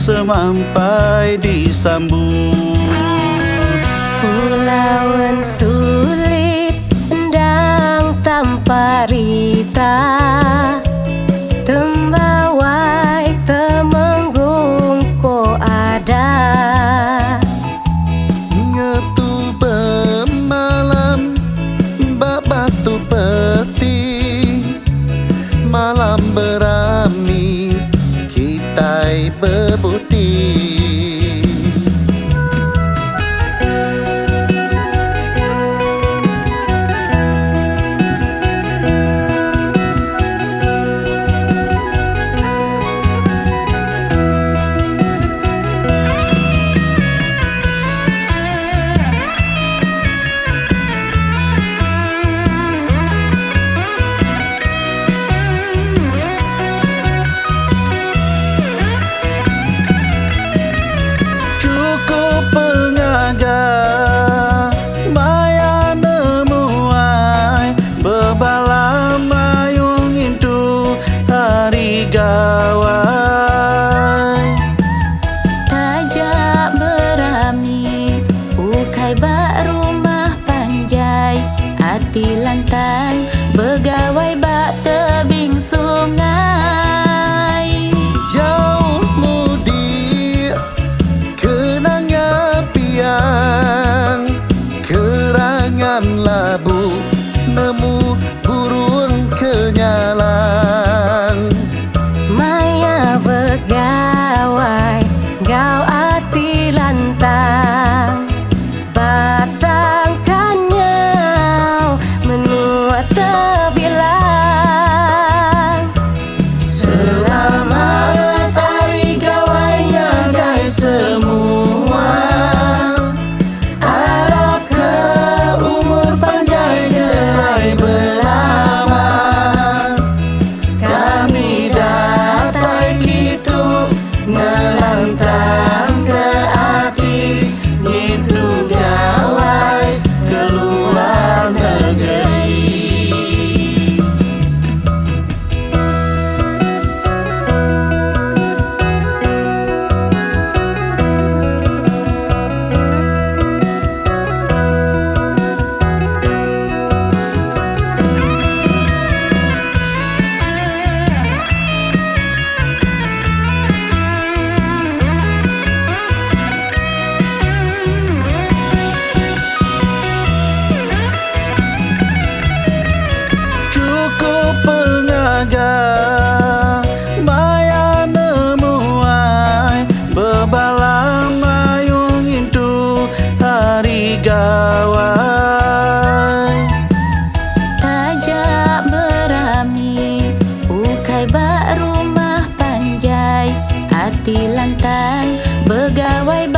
semampai disambut. Pulauan sulit endang tanpa rita, tembawai temenggung ko ada. Ngetu bemalam babatu peti, malam berami kita bebuti. Tajak berami ukai bak rumah panjai, ati lantang begawai bak tebing sungai. Jauh mudi kenangnya piang, kerangan labu nemu burung kenyalang. Maya begawai gau ati lantang, batangkannya menuat tebilang. Selamat hari gawainya guys semua, harap ke umur panjang gerai belama. Kami datai gitu ngelantang ke ati, gitu gawai keluar negeri. Maya nemuai bebalam mayung itu hari gawai. Tajak berami ukai bak rumah panjai, ati lantang begawai